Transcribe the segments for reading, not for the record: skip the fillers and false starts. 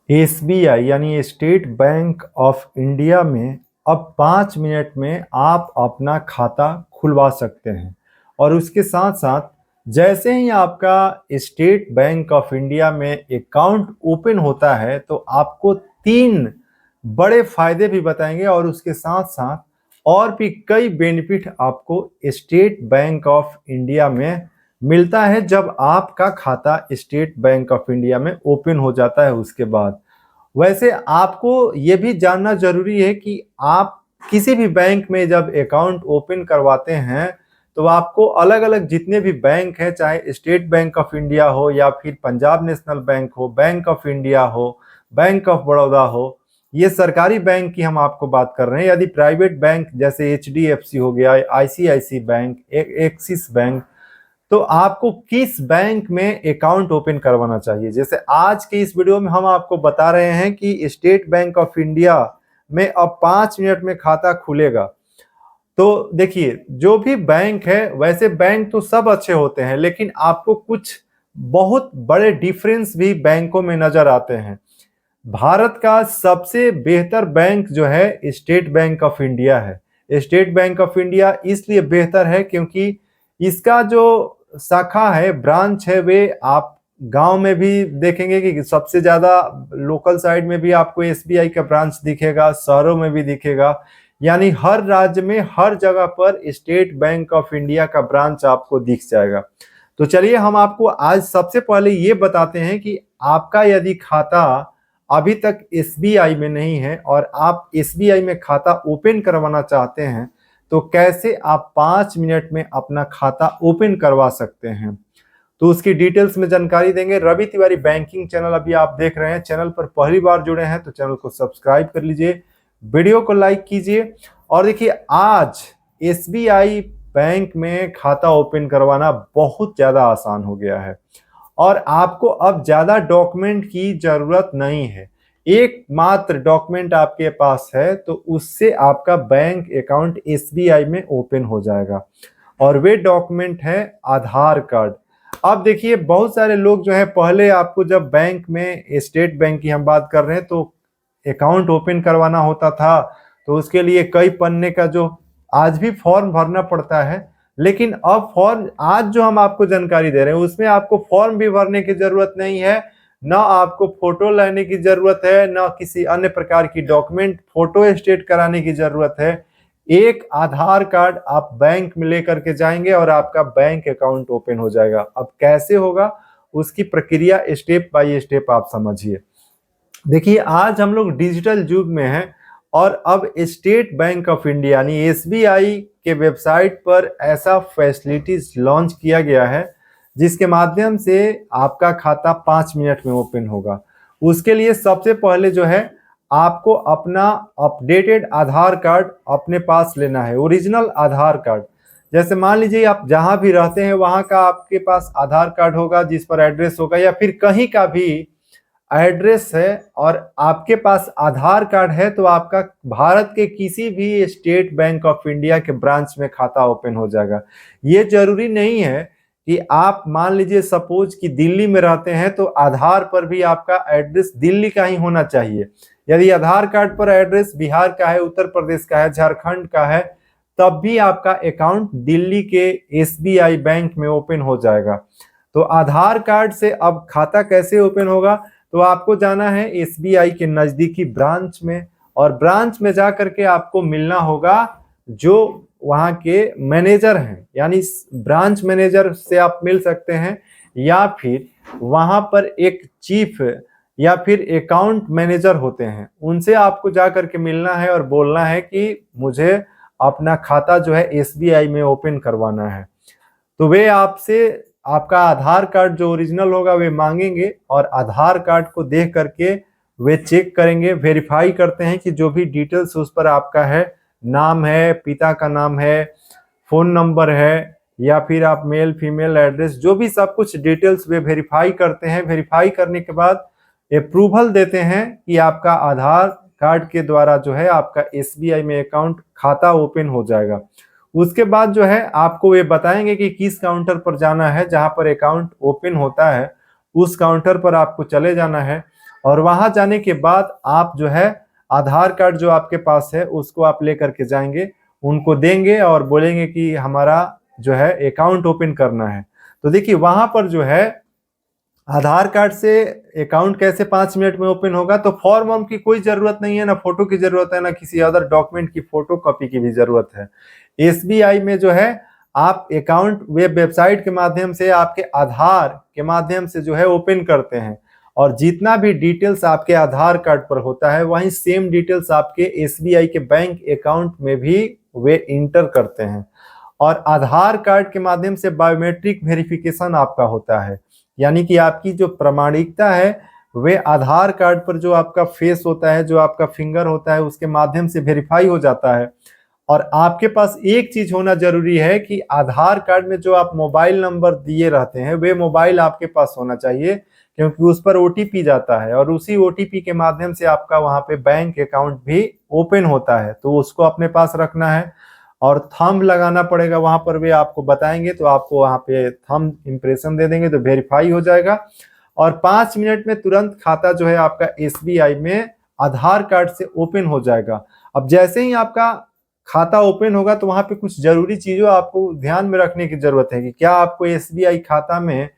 SBI यानी state bank of India में अब 5 मिनट में आप अपना खाता खुलवा सकते हैं। और उसके साथ साथ जैसे ही आपका स्टेट बैंक ऑफ इंडिया में अकाउंट ओपन होता है तो आपको 3 बड़े फायदे भी बताएंगे और उसके साथ साथ और भी कई बेनिफिट आपको स्टेट बैंक ऑफ इंडिया में मिलता है जब आपका खाता स्टेट बैंक ऑफ इंडिया में ओपन हो जाता है। उसके बाद वैसे आपको ये भी जानना जरूरी है कि आप किसी भी बैंक में जब अकाउंट ओपन करवाते हैं तो आपको अलग अलग जितने भी बैंक हैं, चाहे स्टेट बैंक ऑफ इंडिया हो या फिर पंजाब नेशनल बैंक हो, बैंक ऑफ इंडिया हो, बैंक ऑफ बड़ौदा हो, ये सरकारी बैंक की हम आपको बात कर रहे हैं। यदि प्राइवेट बैंक जैसे एचडीएफसी हो गया, आईसीआईसी बैंक, एक्सिस बैंक, तो आपको किस बैंक में अकाउंट ओपन करवाना चाहिए। जैसे आज के इस वीडियो में हम आपको बता रहे हैं कि स्टेट बैंक ऑफ इंडिया में अब 5 मिनट में खाता खुलेगा। तो देखिए, जो भी बैंक है, वैसे बैंक तो सब अच्छे होते हैं, लेकिन आपको कुछ बहुत बड़े डिफरेंस भी बैंकों में नजर आते हैं। भारत का सबसे बेहतर बैंक जो है स्टेट बैंक ऑफ इंडिया है। स्टेट बैंक ऑफ इंडिया इसलिए बेहतर है क्योंकि इसका जो शाखा है, ब्रांच है, वे आप गांव में भी देखेंगे कि सबसे ज्यादा लोकल साइड में भी आपको एसबीआई का ब्रांच दिखेगा, शहरों में भी दिखेगा। यानी हर राज्य में हर जगह पर स्टेट बैंक ऑफ इंडिया का ब्रांच आपको दिख जाएगा। तो चलिए हम आपको आज सबसे पहले ये बताते हैं कि आपका यदि खाता अभी तक एसबीआई में नहीं है और आप एसबीआई में खाता ओपन करवाना चाहते हैं तो कैसे आप 5 मिनट में अपना खाता ओपन करवा सकते हैं, तो उसकी डिटेल्स में जानकारी देंगे। रवि तिवारी बैंकिंग चैनल अभी आप देख रहे हैं, चैनल पर पहली बार जुड़े हैं तो चैनल को सब्सक्राइब कर लीजिए, वीडियो को लाइक कीजिए। और देखिए, आज एसबीआई बैंक में खाता ओपन करवाना बहुत ज्यादा आसान हो गया है और आपको अब ज्यादा डॉक्यूमेंट की जरूरत नहीं है। एक मात्र डॉक्यूमेंट आपके पास है तो उससे आपका बैंक अकाउंट एसबीआई में ओपन हो जाएगा और वे डॉक्यूमेंट है आधार कार्ड। अब देखिए, बहुत सारे लोग जो है, पहले आपको जब बैंक में, स्टेट बैंक की हम बात कर रहे हैं, तो अकाउंट ओपन करवाना होता था तो उसके लिए कई पन्ने का जो आज भी फॉर्म भरना पड़ता है, लेकिन अब फॉर्म आज जो हम आपको जानकारी दे रहे हैं उसमें आपको फॉर्म भी भरने की जरूरत नहीं है, ना आपको फोटो लेने की जरूरत है, ना किसी अन्य प्रकार की डॉक्यूमेंट फोटो स्टेट कराने की जरूरत है। एक आधार कार्ड आप बैंक में लेकर के जाएंगे और आपका बैंक अकाउंट ओपन हो जाएगा। अब कैसे होगा उसकी प्रक्रिया स्टेप बाय स्टेप आप समझिए। देखिए, आज हम लोग डिजिटल युग में हैं और अब स्टेट बैंक ऑफ इंडिया यानी एसबीआई के वेबसाइट पर ऐसा फैसिलिटीज लॉन्च किया गया है जिसके माध्यम से आपका खाता 5 मिनट में ओपन होगा। उसके लिए सबसे पहले जो है, आपको अपना अपडेटेड आधार कार्ड अपने पास लेना है, ओरिजिनल आधार कार्ड। जैसे मान लीजिए आप जहां भी रहते हैं वहां का आपके पास आधार कार्ड होगा जिस पर एड्रेस होगा, या फिर कहीं का भी एड्रेस है और आपके पास आधार कार्ड है तो आपका भारत के किसी भी स्टेट बैंक ऑफ इंडिया के ब्रांच में खाता ओपन हो जाएगा। ये जरूरी नहीं है कि आप मान लीजिए सपोज कि दिल्ली में रहते हैं तो आधार पर भी आपका एड्रेस दिल्ली का ही होना चाहिए। यदि आधार कार्ड पर एड्रेस बिहार का है, उत्तर प्रदेश का है, झारखंड का है, तब भी आपका अकाउंट दिल्ली के एसबीआई बैंक में ओपन हो जाएगा। तो आधार कार्ड से अब खाता कैसे ओपन होगा, तो आपको जाना है एसबीआई के नजदीकी ब्रांच में और ब्रांच में जाकर के आपको मिलना होगा जो वहां के मैनेजर हैं, यानी ब्रांच मैनेजर से आप मिल सकते हैं, या फिर वहां पर एक चीफ या फिर अकाउंट मैनेजर होते हैं, उनसे आपको जाकर के मिलना है और बोलना है कि मुझे अपना खाता जो है एसबीआई में ओपन करवाना है। तो वे आपसे आपका आधार कार्ड जो ओरिजिनल होगा वे मांगेंगे और आधार कार्ड को देख करके वे चेक करेंगे, वेरीफाई करते हैं कि जो भी डिटेल्स उस पर आपका है, नाम है, पिता का नाम है, फोन नंबर है, या फिर आप मेल फीमेल एड्रेस, जो भी सब कुछ डिटेल्स वे वेरीफाई करते हैं। वेरीफाई करने के बाद अप्रूवल देते हैं कि आपका आधार कार्ड के द्वारा जो है आपका एसबीआई में अकाउंट खाता ओपन हो जाएगा। उसके बाद जो है आपको ये बताएंगे कि किस काउंटर पर जाना है, जहां पर अकाउंट ओपन होता है उस काउंटर पर आपको चले जाना है और वहां जाने के बाद आप जो है आधार कार्ड जो आपके पास है उसको आप लेकर के जाएंगे, उनको देंगे और बोलेंगे कि हमारा जो है अकाउंट ओपन करना है। तो देखिए वहां पर जो है आधार कार्ड से अकाउंट कैसे 5 मिनट में ओपन होगा, तो फॉर्म वॉर्म की कोई जरूरत नहीं है, ना फोटो की जरूरत है, ना किसी अदर डॉक्यूमेंट की फोटो कॉपी की भी जरूरत है। एसबीआई में जो है आप अकाउंट वेबसाइट के माध्यम से आपके आधार के माध्यम से जो है ओपन करते हैं, और जितना भी डिटेल्स आपके आधार कार्ड पर होता है वही सेम डिटेल्स आपके एसबीआई के बैंक अकाउंट में भी वे इंटर करते हैं। और आधार कार्ड के माध्यम से बायोमेट्रिक वेरिफिकेशन आपका होता है, यानी कि आपकी जो प्रामाणिकता है वे आधार कार्ड पर जो आपका फेस होता है, जो आपका फिंगर होता है, उसके माध्यम से वेरीफाई हो जाता है। और आपके पास एक चीज होना जरूरी है कि आधार कार्ड में जो आप मोबाइल नंबर दिए रहते हैं वे मोबाइल आपके पास होना चाहिए, क्योंकि उस पर ओटीपी जाता है और उसी ओटीपी के माध्यम से आपका वहां पे बैंक अकाउंट भी ओपन होता है। तो उसको अपने पास रखना है और थंब लगाना पड़ेगा, वहां पर भी आपको बताएंगे, तो आपको वहां पे थंब इंप्रेशन दे देंगे तो वेरीफाई हो जाएगा। और 5 मिनट में तुरंत खाता जो है आपका एसबीआई में आधार कार्ड से ओपन हो जाएगा। अब जैसे ही आपका खाता ओपन होगा तो वहां पे कुछ जरूरी चीजों आपको ध्यान में रखने की जरूरत है कि क्या आपको एसबीआई खाता में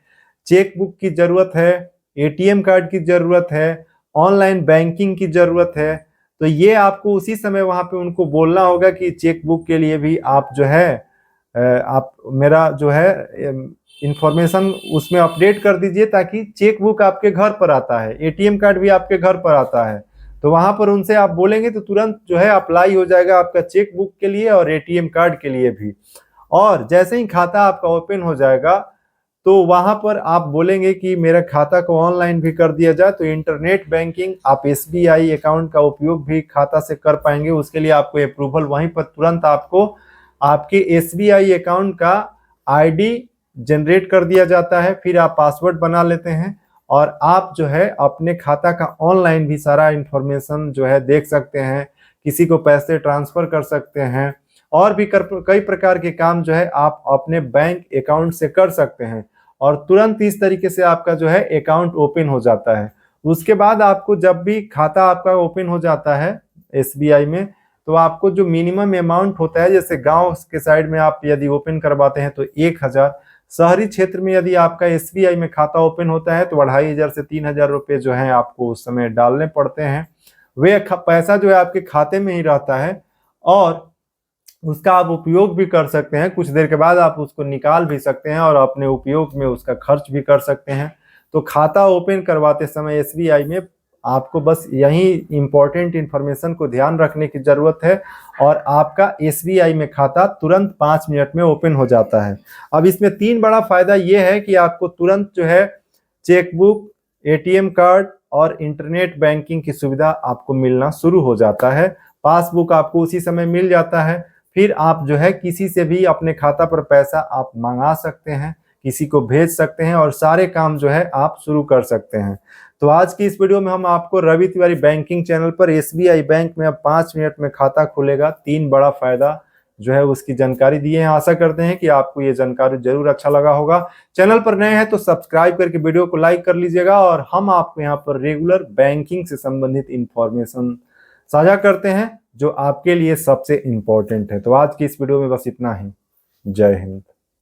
चेक बुक की जरूरत है, एटीएम कार्ड की जरूरत है, ऑनलाइन बैंकिंग की जरूरत है। तो ये आपको उसी समय वहां पे उनको बोलना होगा कि चेक बुक के लिए भी आप जो है आप मेरा जो है इंफॉर्मेशन उसमें अपडेट कर दीजिए, ताकि चेक बुक आपके घर पर आता है, एटीएम कार्ड भी आपके घर पर आता है। तो वहां पर उनसे आप बोलेंगे तो तुरंत जो है अप्लाई हो जाएगा आपका चेक बुक के लिए और एटीएम कार्ड के लिए भी। और जैसे ही खाता आपका ओपन हो जाएगा तो वहां पर आप बोलेंगे कि मेरा खाता को ऑनलाइन भी कर दिया जाए, तो इंटरनेट बैंकिंग आप एसबीआई अकाउंट का उपयोग भी खाता से कर पाएंगे। उसके लिए आपको अप्रूवल वहीं पर तुरंत आपको आपके एसबीआई अकाउंट का आईडी जनरेट कर दिया जाता है, फिर आप पासवर्ड बना लेते हैं और आप जो है अपने खाता का ऑनलाइन भी सारा इंफॉर्मेशन जो है देख सकते हैं, किसी को पैसे ट्रांसफर कर सकते हैं, और भी कई प्रकार के काम जो है आप अपने बैंक अकाउंट से कर सकते हैं। और तुरंत इस तरीके से आपका जो है अकाउंट ओपन हो जाता है। उसके बाद आपको जब भी खाता आपका ओपन हो जाता है एसबीआई में, तो आपको जो मिनिमम अमाउंट होता है, जैसे गांव के साइड में आप यदि ओपन करवाते हैं तो 1,000, शहरी क्षेत्र में यदि आपका एसबीआई में खाता ओपन होता है तो 2,500 से 3,000 रुपये जो है आपको उस समय डालने पड़ते हैं। वे पैसा जो है आपके खाते में ही रहता है और उसका आप उपयोग भी कर सकते हैं, कुछ देर के बाद आप उसको निकाल भी सकते हैं और अपने उपयोग में उसका खर्च भी कर सकते हैं। तो खाता ओपन करवाते समय एसबीआई में आपको बस यही इंपॉर्टेंट इंफॉर्मेशन को ध्यान रखने की जरूरत है और आपका एसबीआई में खाता तुरंत 5 मिनट में ओपन हो जाता है। अब इसमें 3 बड़ा फायदा ये है कि आपको तुरंत जो है चेकबुक, एटीएम कार्ड और इंटरनेट बैंकिंग की सुविधा आपको मिलना शुरू हो जाता है। पासबुक आपको उसी समय मिल जाता है, फिर आप जो है किसी से भी अपने खाता पर पैसा आप मंगा सकते हैं, किसी को भेज सकते हैं और सारे काम जो है आप शुरू कर सकते हैं। तो आज की इस वीडियो में हम आपको रवि तिवारी बैंकिंग चैनल पर एसबीआई बैंक में अब 5 मिनट में खाता खुलेगा, 3 बड़ा फायदा जो है उसकी जानकारी दिए हैं। आशा करते हैं कि आपको ये जानकारी जरूर अच्छा लगा होगा। चैनल पर नए हैं तो सब्सक्राइब करके वीडियो को लाइक कर लीजिएगा और हम आपको यहाँ पर रेगुलर बैंकिंग से संबंधित इंफॉर्मेशन साझा करते हैं जो आपके लिए सबसे इंपॉर्टेंट है। तो आज की इस वीडियो में बस इतना ही। जय हिंद।